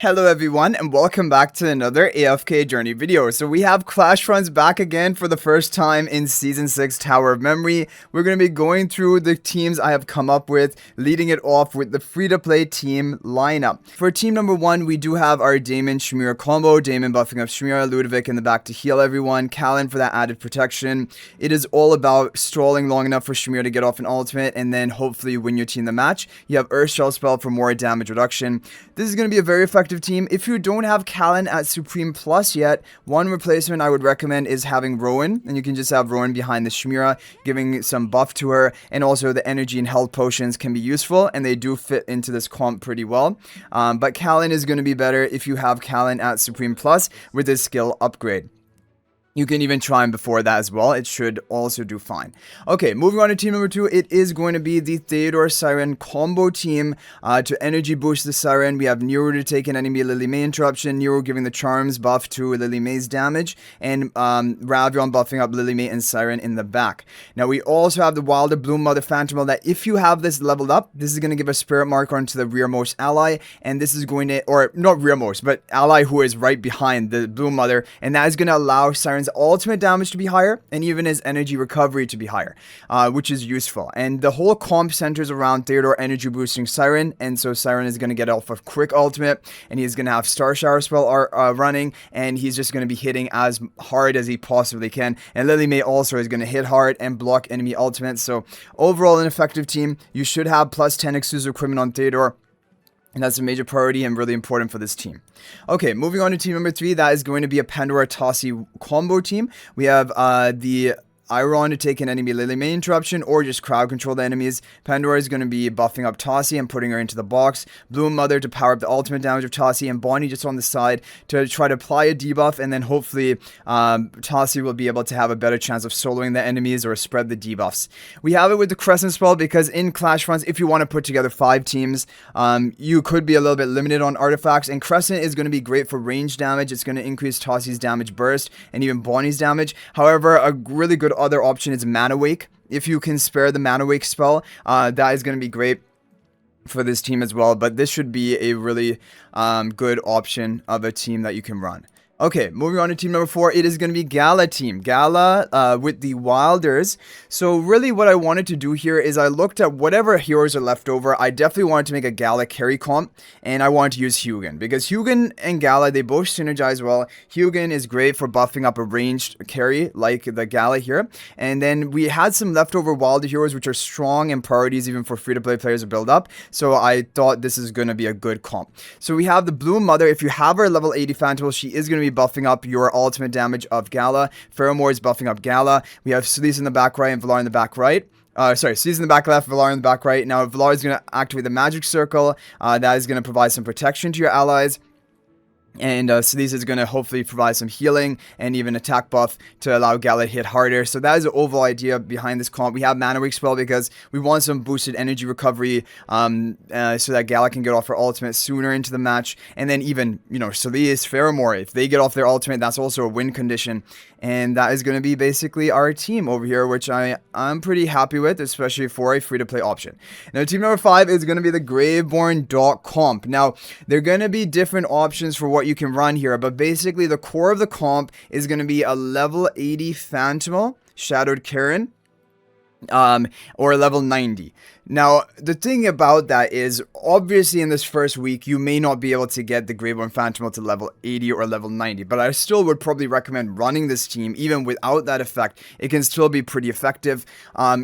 Hello everyone and welcome back to another AFK Journey video. So we have Clashfronts back again for the first time in Season 6 Tower of Memory. We're going to be going through the teams I have come up with, leading it off with the free-to-play team lineup. For team number 1, we do have our Damon Shmira combo. Damon buffing up Shmira, Ludovic in the back to heal everyone, Callan for that added protection. It is all about stalling long enough for Shmira to get off an ultimate and then hopefully win your team the match. You have Earthshell spell for more damage reduction. This is going to be a very effective team. If you don't have Callan at Supreme Plus yet, one replacement I would recommend is having Rowan, and you can just have Rowan behind the Shmira, giving some buff to her, and also the energy and health potions can be useful, and they do fit into this comp pretty well. But Callan is going to be better if you have Callan at Supreme Plus with his skill upgrade. You can even try him before that as well. It should also do fine. Okay, moving on to team number 2. It is going to be the Theodore Siren combo team. To energy boost the Siren, we have Nero to take an enemy Lily May interruption, Nero giving the charms buff to Lily May's damage, and Ravion buffing up Lily May and Siren in the back. Now we also have the Wilder Bloom Mother Phantom that if you have this leveled up, this is going to give a spirit marker onto the rearmost ally, and this is going to, or not rearmost, but ally who is right behind the Bloom Mother, and that is going to allow Siren's ultimate damage to be higher and even his energy recovery to be higher, which is useful. And the whole comp centers around Theodore energy boosting Siren, and so Siren is going to get off a quick ultimate, and he's going to have Star Shower spell running, and he's just going to be hitting as hard as he possibly can. And Lily May also is going to hit hard and block enemy ultimates. So overall an effective team. You should have plus 10 exclusive equipment on Theodore, and that's a major priority and really important for this team. Okay, moving on to team number 3. That is going to be a Pandora Tossie combo team. We have the Iron to take an enemy Lily May interruption or just crowd control the enemies. Pandora is going to be buffing up Tossie and putting her into the box. Bloom Mother to power up the ultimate damage of Tossie, and Bonnie just on the side to try to apply a debuff, and then hopefully Tossie will be able to have a better chance of soloing the enemies or spread the debuffs. We have it with the Crescent spell because in Clashfronts, if you want to put together 5 teams, you could be a little bit limited on artifacts, and Crescent is going to be great for range damage. It's going to increase Tossie's damage burst and even Bonnie's damage. However, a really good other option is Mana Wake. If you can spare the Mana Wake spell, that is going to be great for this team as well. But this should be a really good option of a team that you can run. Okay, moving on to team number 4, it is going to be Gala team. Gala with the Wilders. So really what I wanted to do here is I looked at whatever heroes are left over. I definitely wanted to make a Gala carry comp, and I wanted to use Hugin. Because Hugin and Gala, they both synergize well. Hugin is great for buffing up a ranged carry like the Gala here. And then we had some leftover Wilder heroes which are strong and priorities even for free-to-play players to build up. So I thought this is going to be a good comp. So we have the Bloom Mother. If you have her level 80 Phantom, she is going to be buffing up your ultimate damage of Gala. Pheromore is buffing up Gala. We have Celise in the back right and Valar in the back right. Celise in the back left, Valar in the back right. Now, Valar is going to activate the magic circle. That is going to provide some protection to your allies. And Celise is going to hopefully provide some healing and even attack buff to allow Gala to hit harder. So that is the overall idea behind this comp. We have Mana Wake spell because we want some boosted energy recovery so that Gala can get off her ultimate sooner into the match. And then even, Celise, Pheromore, if they get off their ultimate, that's also a win condition. And that is going to be basically our team over here, which I'm pretty happy with, especially for a free-to-play option. Now, team number 5 is going to be the Graveborn Dot comp. Now, there are going to be different options for what you can run here, but basically the core of the comp is going to be a level 80 Phantomal, Shadowed Karen, or level 90. Now, the thing about that is, obviously in this first week, you may not be able to get the Graveborn Phantomal to level 80 or level 90, but I still would probably recommend running this team, even without that effect. It can still be pretty effective.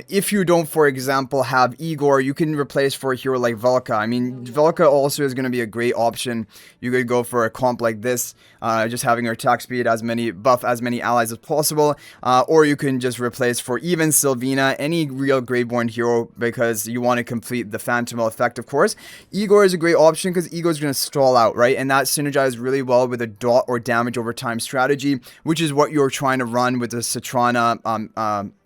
If you don't, for example, have Igor, you can replace for a hero like Velka. I mean, Velka also is going to be a great option. You could go for a comp like this, just having her attack speed buff as many allies as possible, or you can just replace for even Sylvina, any real Graveborn hero, because you want to complete the Phantomal effect, of course. Igor is a great option because Igor is going to stall out, right? And that synergizes really well with a dot or damage over time strategy, which is what you're trying to run with the Citrana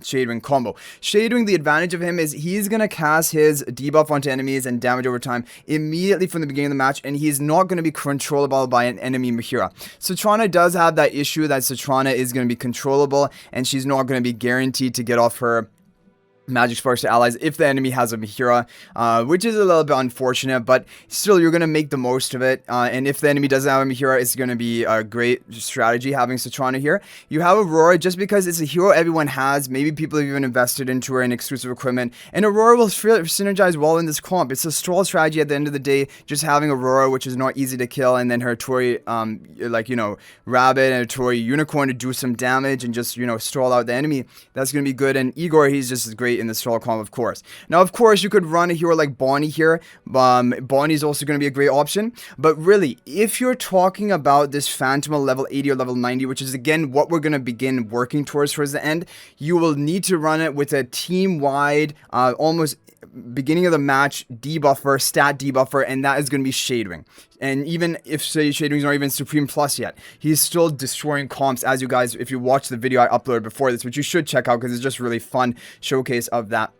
Shadewing combo. Shadewing, the advantage of him is he's going to cast his debuff onto enemies and damage over time immediately from the beginning of the match, and he's not going to be controllable by an enemy Mahira. Citrana does have that issue that Citrana is going to be controllable, and she's not going to be guaranteed to get off her magic sparks to allies if the enemy has a Mihira, which is a little bit unfortunate, but still you're going to make the most of it. And if the enemy doesn't have a Mihira, it's going to be a great strategy having Citrana here. You have Aurora just because it's a hero everyone has. Maybe people have even invested into her in exclusive equipment, and Aurora will synergize well in this comp. It's a stall strategy at the end of the day, just having Aurora, which is not easy to kill, and then her Tory, like, you know, Rabbit and a Tory Unicorn to do some damage and just, you know, stall out the enemy. That's going to be good. And Igor, he's just as great in the stall comp, of course. Now, of course, you could run a hero like Bonnie here. Bonnie's also going to be a great option. But really, if you're talking about this Phantom level 80 or level 90, which is, again, what we're going to begin working towards the end, you will need to run it with a team-wide, almost beginning of the match debuffer, stat debuffer, and that is going to be Shadewing. And even if, say, Shadewing's not even Supreme Plus yet, he's still destroying comps, as you guys, if you watch the video I uploaded before this, which you should check out because it's just really fun showcase of that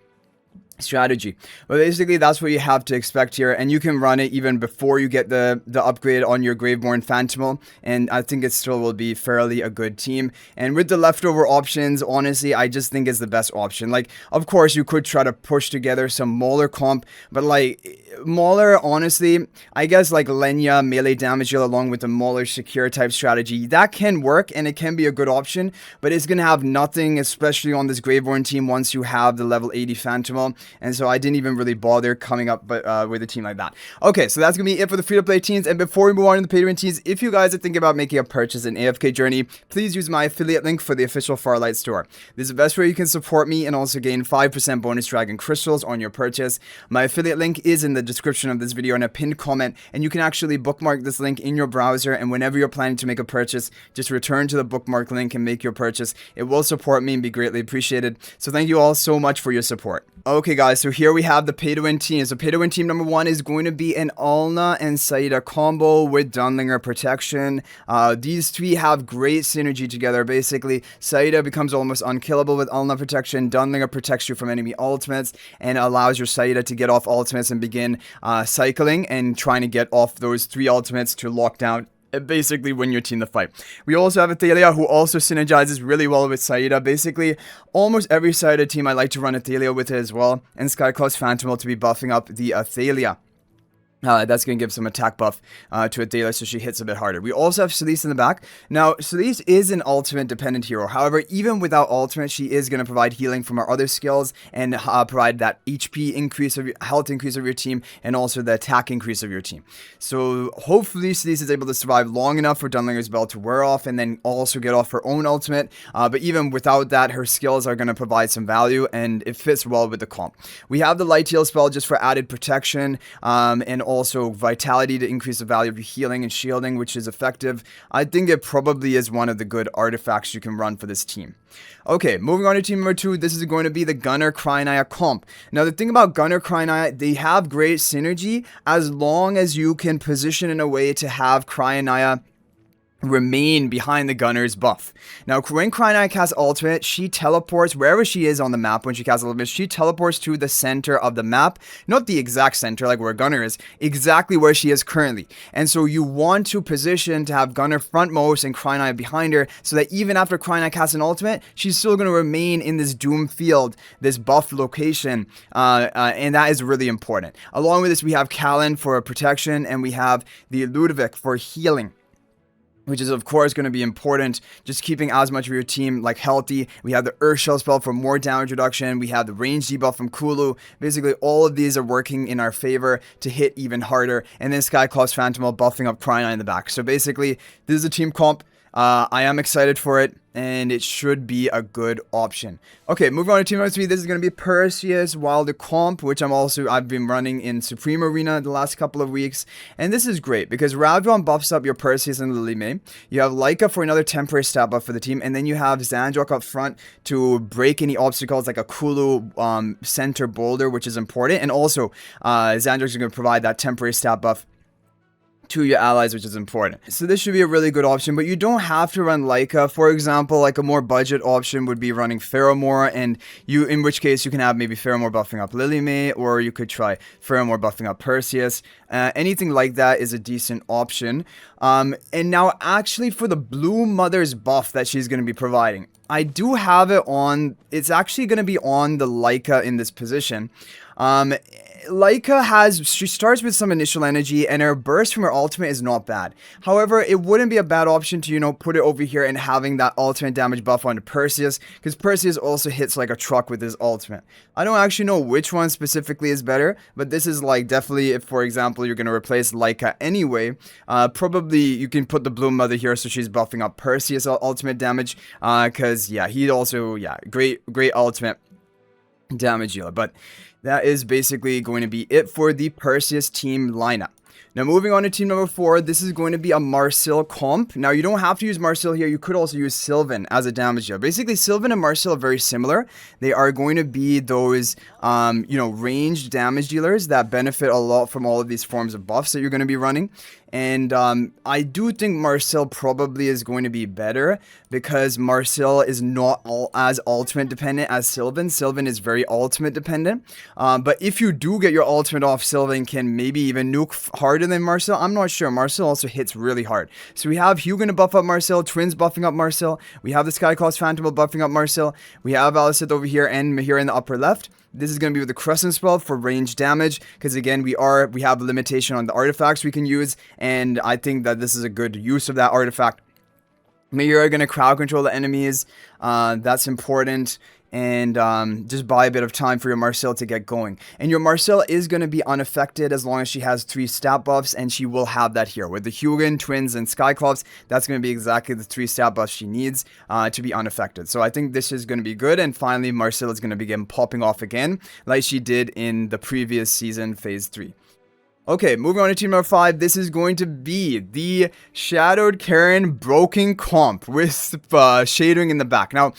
strategy. But basically, that's what you have to expect here, and you can run it even before you get the upgrade on your Graveborn Phantom, and I think it still will be fairly a good team. And with the leftover options, honestly, I just think it's the best option. Like, of course, you could try to push together some Mauler comp, but like, Mauler, honestly, I guess like Lenya, melee damage deal along with the Mauler secure type strategy, that can work, and it can be a good option, but it's gonna have nothing, especially on this Graveborn team once you have the level 80 Phantom. And so I didn't even really bother coming up with a team like that. Okay, so that's going to be it for the free-to-play teams. And before we move on to the pay-to-win teams, if you guys are thinking about making a purchase in AFK Journey, please use my affiliate link for the official Farlight Store. This is the best way you can support me and also gain 5% bonus Dragon Crystals on your purchase. My affiliate link is in the description of this video in a pinned comment, and you can actually bookmark this link in your browser, and whenever you're planning to make a purchase, just return to the bookmark link and make your purchase. It will support me and be greatly appreciated. So thank you all so much for your support. Okay guys, so here we have the pay-to-win team. So pay-to-win team number 1 is going to be an Alna and Saida combo with Dunlinger protection. These three have great synergy together. Basically, Saida becomes almost unkillable with Alna protection. Dunlinger protects you from enemy ultimates and allows your Saida to get off ultimates and begin cycling and trying to get off those 3 ultimates to lock down basically win your team the fight. We also have Athalia, who also synergizes really well with Saida. Basically, almost every Saida team I like to run Athalia with it as well, and Skyclaws Phantom to be buffing up the Athalia. That's going to give some attack buff to Athalia so she hits a bit harder. We also have Celise in the back. Now, Celise is an ultimate dependent hero. However, even without ultimate, she is going to provide healing from her other skills and provide that HP increase of your health increase of your team and also the attack increase of your team. So hopefully Celise is able to survive long enough for Dunlinger's belt to wear off and then also get off her own ultimate. But even without that, her skills are going to provide some value and it fits well with the comp. We have the Light Heal spell just for added protection and also vitality to increase the value of your healing and shielding, which is effective. I think it probably is one of the good artifacts you can run for this team. Okay, moving on to team number 2, this is going to be the Gunner Krynaya comp. Now, the thing about Gunner Krynaya, they have great synergy as long as you can position in a way to have Krynaya remain behind the gunner's buff. Now, when Krynaya casts ultimate, she teleports wherever she is on the map. When she casts ultimate, she teleports to the center of the map, not the exact center like where Gunner is, exactly where she is currently. And so you want to position to have Gunner frontmost and Krynaya behind her, so that even after Krynaya casts an ultimate, she's still going to remain in this doom field, this buff location, and that is really important. Along with this, we have Callan for protection, and we have the Ludovic for healing, which is of course going to be important, just keeping as much of your team like healthy. We have the Earthshell spell for more damage reduction. We have the range debuff from Kulu. Basically, all of these are working in our favor to hit even harder. And then Skyclaws Phantom buffing up Krynaya in the back. So basically, this is a team comp. I am excited for it, and it should be a good option. Okay, moving on to team number 3. This is going to be Perseus Wilder comp, which I've been running in Supreme Arena the last couple of weeks. And this is great because Ravdron buffs up your Perseus and Lily May. You have Laika for another temporary stat buff for the team, and then you have Zandrok up front to break any obstacles like a Kulu center boulder, which is important. And also, Zandrok is going to provide that temporary stat buff to your allies, which is important. So this should be a really good option, but you don't have to run Leica. For example, like a more budget option would be running Pheromore, and in which case you can have maybe Pheromore buffing up Lily May, or you could try Pheromore buffing up Perseus. Anything like that is a decent option. And now actually for the Blue Mother's buff that she's going to be providing, I do have it on, it's actually going to be on the Leica in this position. Leica she starts with some initial energy, and her burst from her ultimate is not bad. However, it wouldn't be a bad option to, you know, put it over here and having that ultimate damage buff onto Perseus, because Perseus also hits like a truck with his ultimate. I don't actually know which one specifically is better, but this is like definitely if, for example, you're going to replace Leica anyway, probably you can put the Blue Mother here so she's buffing up Perseus ultimate damage, because yeah, he also, yeah, great ultimate damage dealer. But that is basically going to be it for the Perseus team lineup. Now moving on to team number 4, this is going to be a Marcel comp. Now you don't have to use Marcel here, you could also use Sylvan as a damage dealer. Basically Sylvan and Marcel are very similar. They are going to be those, you know, ranged damage dealers that benefit a lot from all of these forms of buffs that you're going to be running. And I do think Marcel probably is going to be better because Marcel is not as ultimate dependent as Sylvan. Sylvan is very ultimate dependent. But if you do get your ultimate off, Sylvan can maybe even nuke harder than Marcel. I'm not sure. Marcel also hits really hard. So we have Hugin to buff up Marcel, Twins buffing up Marcel. We have the Skyclaws Phantom buffing up Marcel. We have Alicent over here and Mahir in the upper left. This is going to be with the Crescent spell for range damage, because again, we have a limitation on the artifacts we can use, and I think that this is a good use of that artifact. Maybe you're going to crowd control the enemies, that's important, and just buy a bit of time for your Marcel to get going. And your Marcel is going to be unaffected as long as she has 3 stat buffs, and she will have that here. With the Hugin, Twins, and Skyclops, that's going to be exactly the 3 stat buffs she needs to be unaffected. So I think this is going to be good, and finally Marcel is going to begin popping off again, like she did in the previous season, Phase 3. Okay, moving on to team number 5, this is going to be the Shadowed Karen Broken Comp with shading in the back. Now,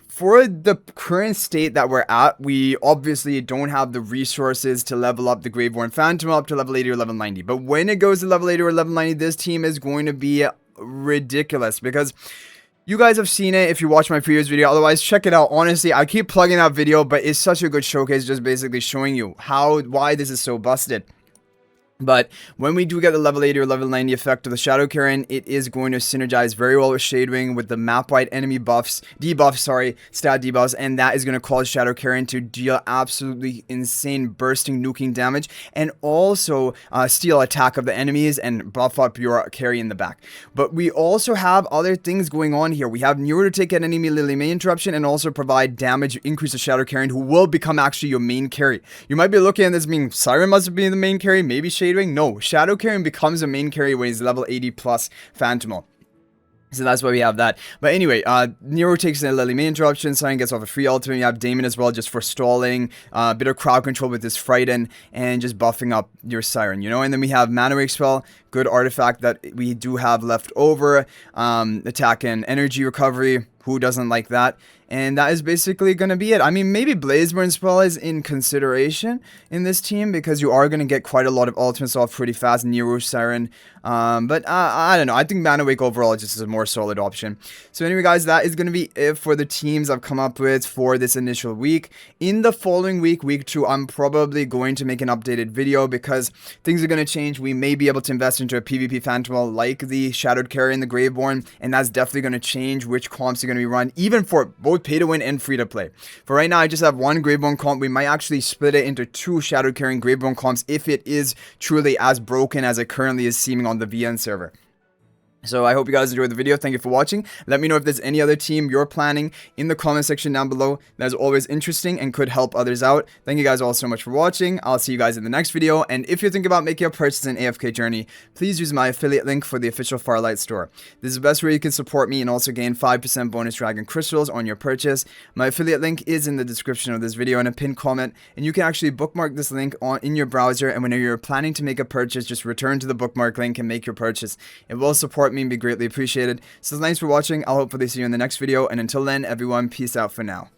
for the current state that we're at, we obviously don't have the resources to level up the Graveborn Phantom up to level 80 or level 90. But when it goes to level 80 or level 90, this team is going to be ridiculous, because you guys have seen it if you watch my previous video. Otherwise, check it out. Honestly, I keep plugging that video, but it's such a good showcase, just basically showing you why this is so busted. But when we do get the level 80 or level 90 effect of the Shadow Karen, it is going to synergize very well with Shadewing, with the map-wide enemy debuffs, stat debuffs, and that is going to cause Shadow Karen to deal absolutely insane bursting nuking damage, and also steal attack of the enemies and buff up your carry in the back. But we also have other things going on here. We have Neuro to take an enemy Lily May interruption and also provide damage increase to Shadow Karen, who will become actually your main carry. You might be looking at this being Siren must be the main carry, maybe Shadewing. No, Shadow Karen becomes a main carry when he's level 80 plus Phantomal. So that's why we have that. But anyway, Nero takes a Lily May interruption, Siren gets off a free ultimate. You have Damon as well, just for stalling, a bit of crowd control with this Frighten, and just buffing up your Siren, you know? And then we have Mana Wake spell, good artifact that we do have left over, attack and energy recovery, who doesn't like that? And that is basically going to be it. I mean, maybe Blazeburn spell is in consideration in this team, because you are going to get quite a lot of ultimates off pretty fast, Nero, Siren. But I don't know. I think Mana Wake overall just is a more solid option. So anyway, guys, that is going to be it for the teams I've come up with for this initial week. In the following week, week 2, I'm probably going to make an updated video, because things are going to change. We may be able to invest into a PvP Phantom like the Shadowed Carry and the Graveborn, and that's definitely going to change which comps are going to be run, even for both pay to win and free to play. For right now, I just have one Graveborn comp. We might actually split it into 2 Shadowed Carry and Graveborn comps if it is truly as broken as it currently is seeming on the VN server. So I hope you guys enjoyed the video. Thank you for watching. Let me know if there's any other team you're planning in the comment section down below. That's always interesting and could help others out. Thank you guys all so much for watching. I'll see you guys in the next video. And if you're thinking about making a purchase in AFK Journey, please use my affiliate link for the official Farlight Store. This is the best way you can support me and also gain 5% bonus Dragon Crystals on your purchase. My affiliate link is in the description of this video and a pinned comment. And you can actually bookmark this link in your browser. And whenever you're planning to make a purchase, just return to the bookmark link and make your purchase. It will support me and be greatly appreciated. So thanks for watching. I'll hopefully see you in the next video, and until then, everyone, peace out for now.